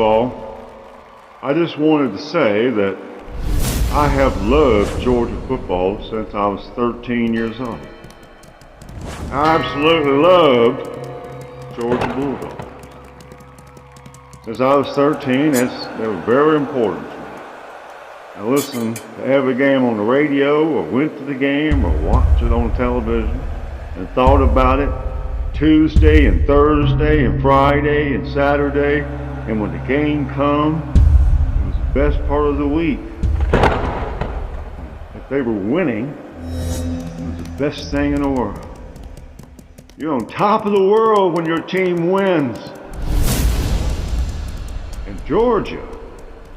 all, I just wanted to say that I have loved Georgia football since I was 13 years old. I absolutely loved Georgia Bulldogs. Since I was 13, they were very important to me. I listened to every game on the radio, or went to the game, or watched it on television, and thought about it Tuesday and Thursday and Friday and Saturday. And when the game come, it was the best part of the week. If they were winning, it was the best thing in the world. You're on top of the world when your team wins. And Georgia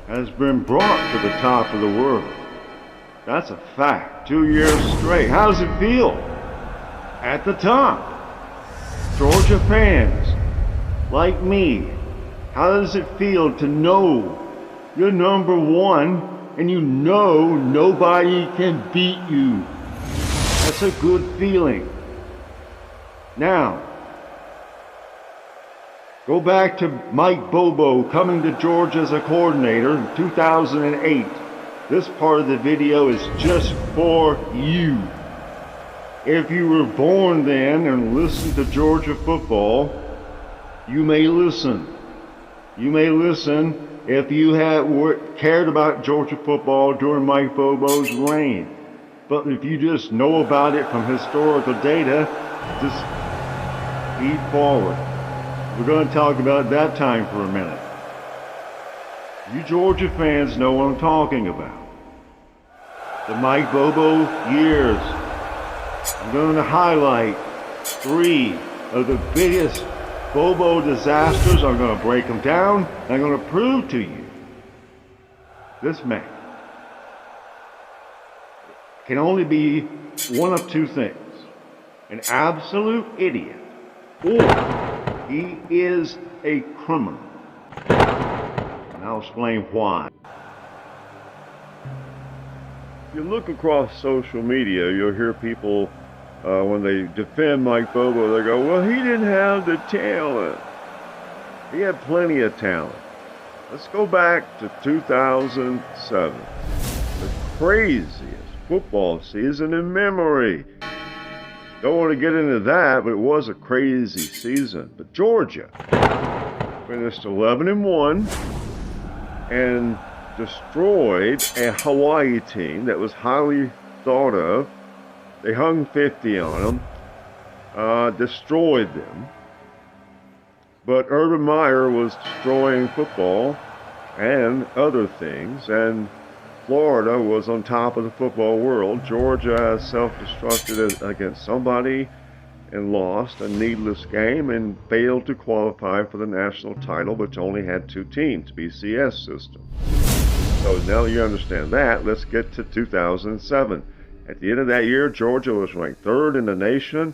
has been brought to the top of the world. That's a fact. 2 years straight. How does it feel at the top? Georgia fans like me, how does it feel to know you're number one and you know nobody can beat you? That's a good feeling. Now, go back to Mike Bobo coming to Georgia as a coordinator in 2008. This part of the video is just for you. If you were born then and listened to Georgia football, you may listen. You may listen if you cared about Georgia football during Mike Bobo's reign. But if you just know about it from historical data, just feed forward. We're going to talk about that time for a minute. You Georgia fans know what I'm talking about. The Mike Bobo years. I'm going to highlight 3 of the biggest Bobo disasters. I'm going to break them down, and I'm going to prove to you this man can only be one of 2 things: an absolute idiot, or he is a criminal. And I'll explain why. If you look across social media, you'll hear people, when they defend Mike Bobo, they go, well, he didn't have the talent. He had plenty of talent. Let's go back to 2007. The craziest football season in memory. Don't want to get into that, but it was a crazy season. But Georgia finished 11-1 and destroyed a Hawaii team that was highly thought of. They hung 50 on them, destroyed them. But Urban Meyer was destroying football and other things, and Florida was on top of the football world. Georgia self-destructed against somebody and lost a needless game and failed to qualify for the national title, which only had 2 teams, BCS system. So now you understand that, let's get to 2007. At the end of that year, Georgia was ranked 3rd in the nation,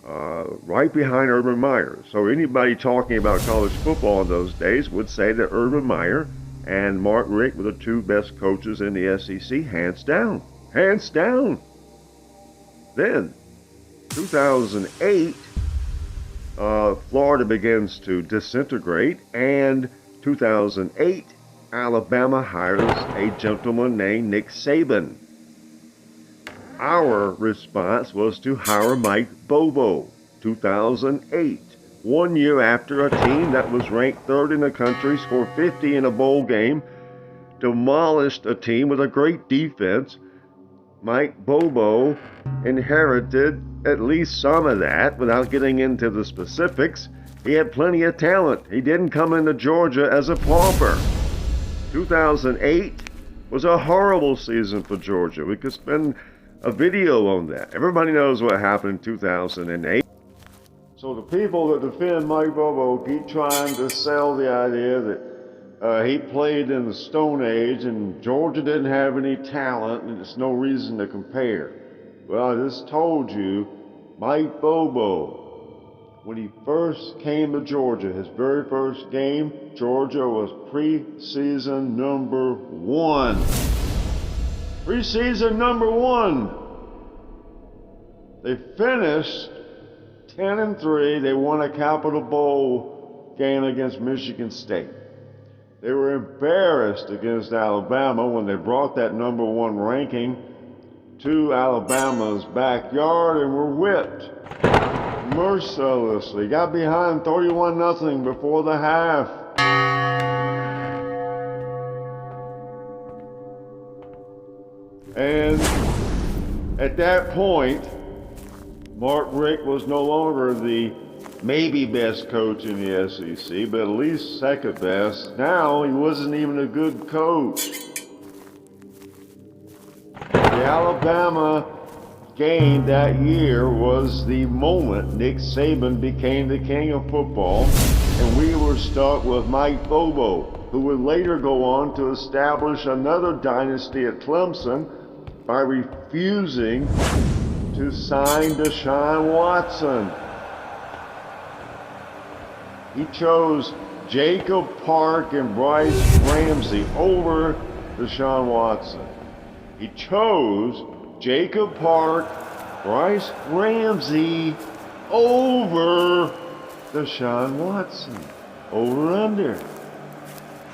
right behind Urban Meyer. So anybody talking about college football in those days would say that Urban Meyer and Mark Richt were the 2 best coaches in the SEC, hands down. Hands down. Then, 2008, Florida begins to disintegrate, and 2008, Alabama hires a gentleman named Nick Saban. Our response was to hire Mike Bobo, 2008. 1 year after a team that was ranked 3rd in the country, scored 50 in a bowl game, demolished a team with a great defense. Mike Bobo inherited at least some of that without getting into the specifics. He had plenty of talent. He didn't come into Georgia as a pauper. 2008 was a horrible season for Georgia. We could spend a video on that. Everybody knows what happened in 2008. So the people that defend Mike Bobo keep trying to sell the idea that he played in the Stone Age and Georgia didn't have any talent and there's no reason to compare. Well, I just told you, Mike Bobo, when he first came to Georgia, his very first game, Georgia was preseason number 1. Preseason number 1. They finished 10-3. They won a Capital Bowl game against Michigan State. They were embarrassed against Alabama when they brought that #1 ranking to Alabama's backyard and were whipped mercilessly. Got behind 31-0 before the half. And at that point, Mark Richt was no longer the maybe best coach in the SEC, but at least second best. Now he wasn't even a good coach. The Alabama game that year was the moment Nick Saban became the king of football, and we were stuck with Mike Bobo, who would later go on to establish another dynasty at Clemson by refusing to sign Deshaun Watson. He chose Jacob Park and Bryce Ramsey over Deshaun Watson. He chose Jacob Park, Bryce Ramsey over Deshaun Watson. Over/under.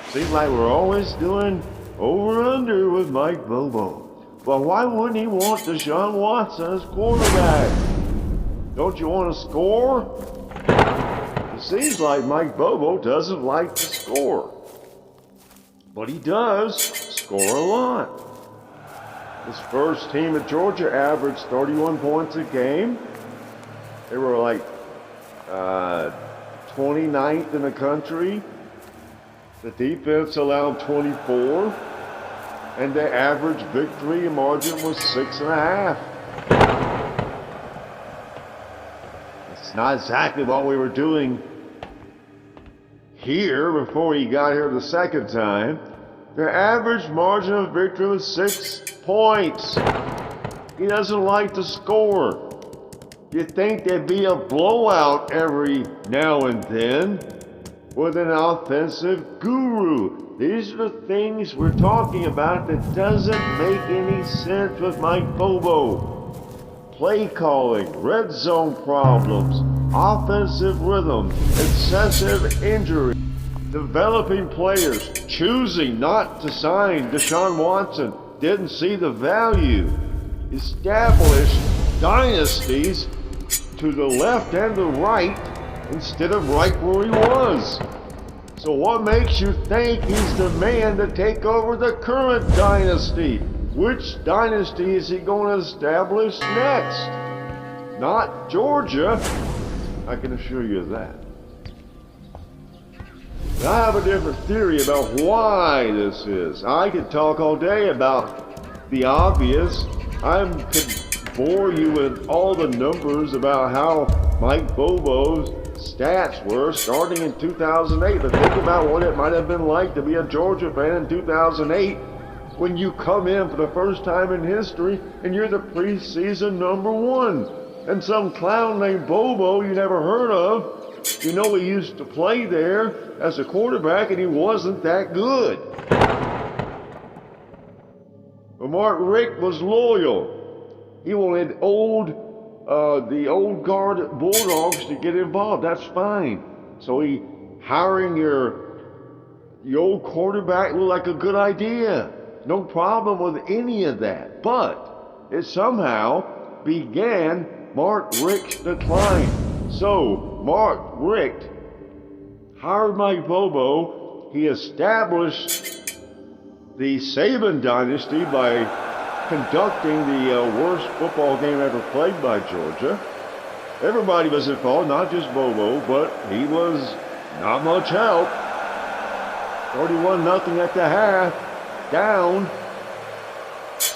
Seems like we're always doing over/under with Mike Bobo. But why wouldn't he want Deshaun Watson as quarterback? Don't you want to score? It seems like Mike Bobo doesn't like to score. But he does score a lot. His first team at Georgia averaged 31 points a game. They were like 29th in the country. The defense allowed 24. And the average victory margin was 6.5. It's not exactly what we were doing here before he got here the second time. Their average margin of victory was 6 points. He doesn't like to score. You'd think there'd be a blowout every now and then with an offensive guru. These are the things we're talking about that doesn't make any sense with Mike Bobo. Play calling, red zone problems, offensive rhythm, excessive injury, developing players, choosing not to sign Deshaun Watson, didn't see the value, establish dynasties to the left and the right instead of right where he was. So what makes you think he's the man to take over the current dynasty? Which dynasty is he going to establish next? Not Georgia. I can assure you of that. But I have a different theory about why this is. I could talk all day about the obvious. I could bore you with all the numbers about how Mike Bobo's stats were starting in 2008, but think about what it might have been like to be a Georgia fan in 2008 when you come in for the first time in history and you're the preseason #1. And some clown named Bobo you never heard of, you know, he used to play there as a quarterback and he wasn't that good. But Mark Richt was loyal. He wanted the old guard Bulldogs to get involved. That's fine. So hiring your old quarterback looked like a good idea. No problem with any of that. But it somehow began Mark Richt's decline. So Mark Richt hired Mike Bobo. He established the Saban dynasty by conducting the worst football game ever played by Georgia. Everybody was at fault, not just Bobo, but he was not much help. 31-0 at the half, down.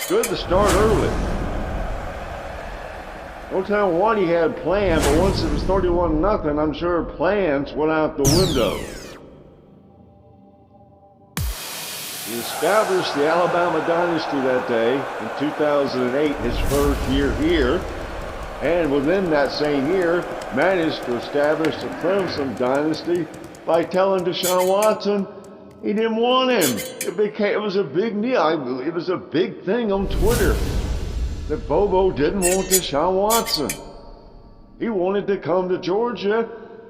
Good to start early. Don't tell him what he had planned, but once it was 31-0, I'm sure plans went out the window. He established the Alabama dynasty that day in 2008, his first year here, and within that same year, managed to establish the Clemson dynasty by telling Deshaun Watson he didn't want him. It was a big deal. It was a big thing on Twitter that Bobo didn't want Deshaun Watson. He wanted to come to Georgia,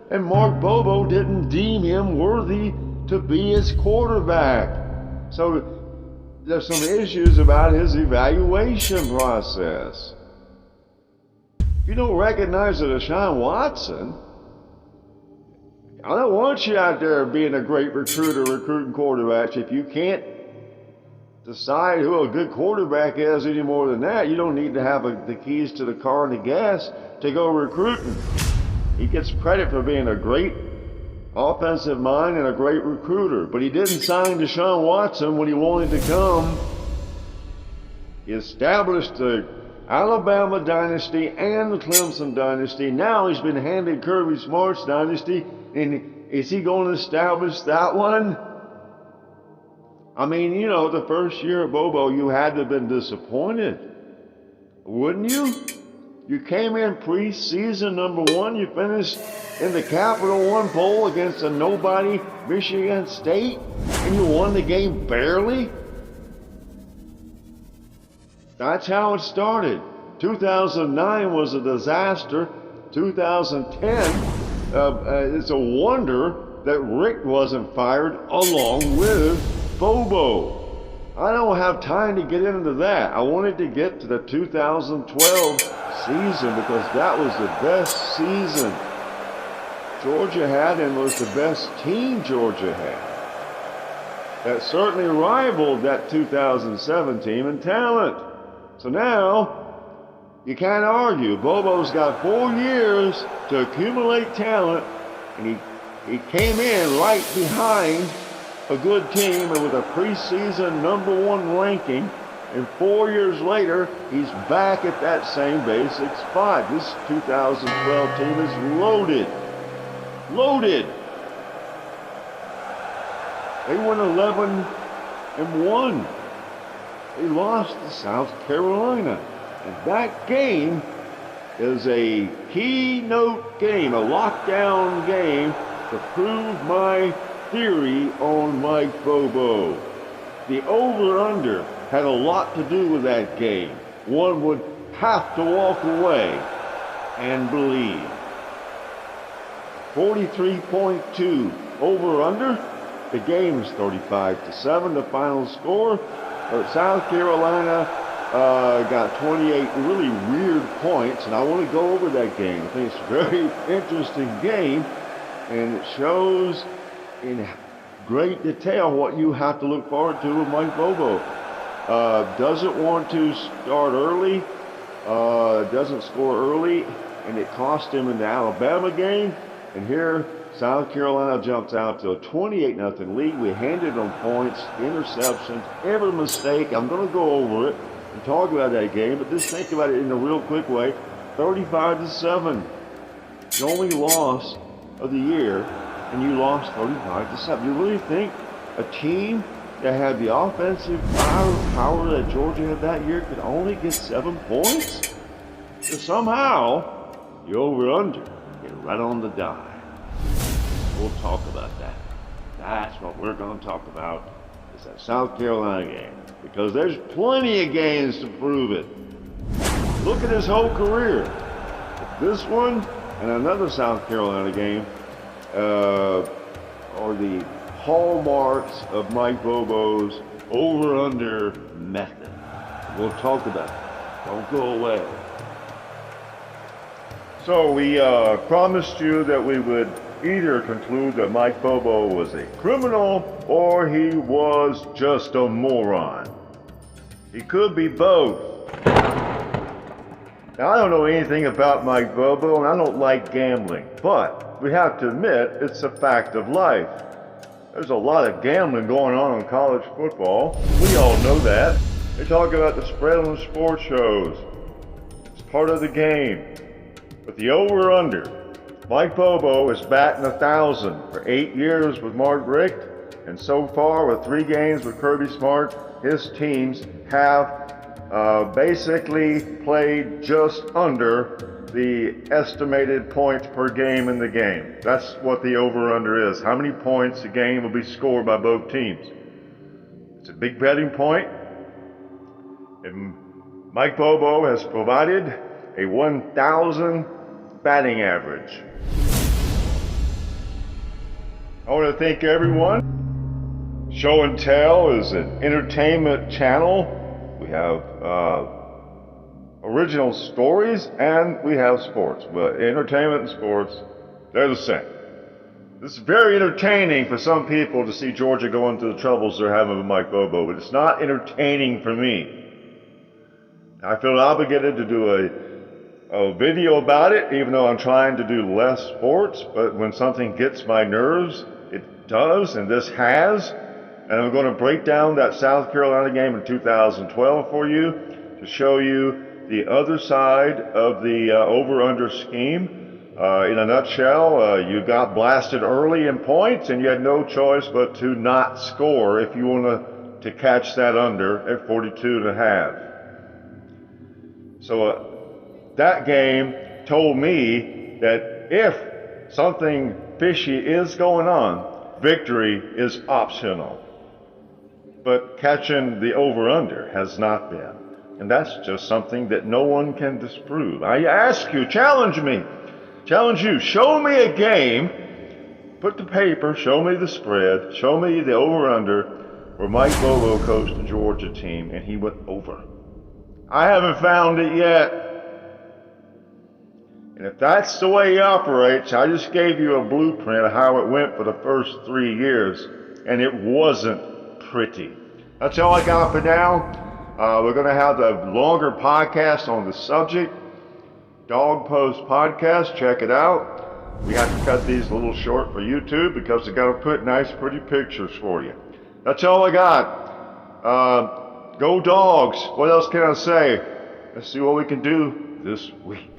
and Mark Bobo didn't deem him worthy to be his quarterback. So there's some issues about his evaluation process. If you don't recognize a Deshaun Watson, I don't want you out there being a great recruiter, recruiting quarterbacks. If you can't decide who a good quarterback is any more than that, you don't need to have the keys to the car and the gas to go recruiting. He gets credit for being a great offensive mind and a great recruiter, but he didn't sign Deshaun Watson when he wanted to come. He established the Alabama dynasty and the Clemson dynasty. Now he's been handed Kirby Smart's dynasty, and is he going to establish that one? I mean, you know, the first year of Bobo, you had to have been disappointed, wouldn't you? You came in preseason #1, you finished in the Capital One poll against a nobody Michigan State, and you won the game barely? That's how it started. 2009 was a disaster. 2010, it's a wonder that Rick wasn't fired along with Bobo. I don't have time to get into that. I wanted to get to the 2012 season because that was the best season Georgia had and was the best team Georgia had. That certainly rivaled that 2007 team in talent. So now, you can't argue. Bobo's got 4 years to accumulate talent, and he came in right behind a good team and with a preseason #1 ranking, and 4 years later, he's back at that same basic spot. This 2012 team is loaded. Loaded. They won 11-1. They lost to South Carolina. And that game is a keynote game, a lockdown game to prove my theory on Mike Bobo. The over-under had a lot to do with that game. One would have to walk away and believe. 43.2 over-under. The game is 35-7, the final score. South Carolina got 28 really weird points, and I want to go over that game. I think it's a very interesting game, and it shows in great detail what you have to look forward to with Mike Bobo. Doesn't want to start early, doesn't score early, and it cost him in the Alabama game. And here, South Carolina jumps out to a 28-0 lead. We handed them points, interceptions, every mistake. I'm going to go over it and talk about that game, but just think about it in a real quick way. 35-7. The only loss of the year, and you lost 35-7. You really think a team that had the offensive power that Georgia had that year could only get 7 points? So somehow, the over-under get right on the dime. We'll talk about that. That's what we're going to talk about, is that South Carolina game, because there's plenty of games to prove it. Look at his whole career. This one and another South Carolina game are the hallmarks of Mike Bobo's over-under method. We'll talk about it. Don't go away. So we promised you that we would either conclude that Mike Bobo was a criminal or he was just a moron. He could be both. Now, I don't know anything about Mike Bobo, and I don't like gambling, but we have to admit it's a fact of life. There's a lot of gambling going on in college football. We all know that. They talk about the spread on the sports shows. It's part of the game. But the over-under, Mike Bobo is batting 1,000 for 8 years with Mark Richt, and so far with 3 games with Kirby Smart, his teams have basically played just under the estimated points per game in the game. That's what the over-under is. How many points a game will be scored by both teams. It's a big betting point, and Mike Bobo has provided a 1,000 batting average. I want to thank everyone Show and Tell is an entertainment channel. We have original stories and we have sports. But entertainment and sports, they're the same. This is very entertaining for some people to see Georgia going through the troubles they're having with Mike Bobo, but it's not entertaining for me. I feel obligated to do a video about it, even though I'm trying to do less sports, but when something gets my nerves, it does, and this has. And I'm going to break down that South Carolina game in 2012 for you to show you the other side of the over-under scheme. In a nutshell, you got blasted early in points, and you had no choice but to not score if you want to catch that under at 42.5. So that game told me that if something fishy is going on, victory is optional. But catching the over-under has not been. And that's just something that no one can disprove. I ask you, challenge me. Challenge you, show me a game, put the paper, show me the spread, show me the over-under where Mike Bobo coached the Georgia team and he went over. I haven't found it yet. And if that's the way he operates, I just gave you a blueprint of how it went for the first 3 years, and it wasn't pretty. That's all I got for now. We're going to have a longer podcast on the subject. Dog Post Podcast, check it out. We have to cut these a little short for YouTube because they got to put nice, pretty pictures for you. That's all I got. Go Dogs. What else can I say? Let's see what we can do this week.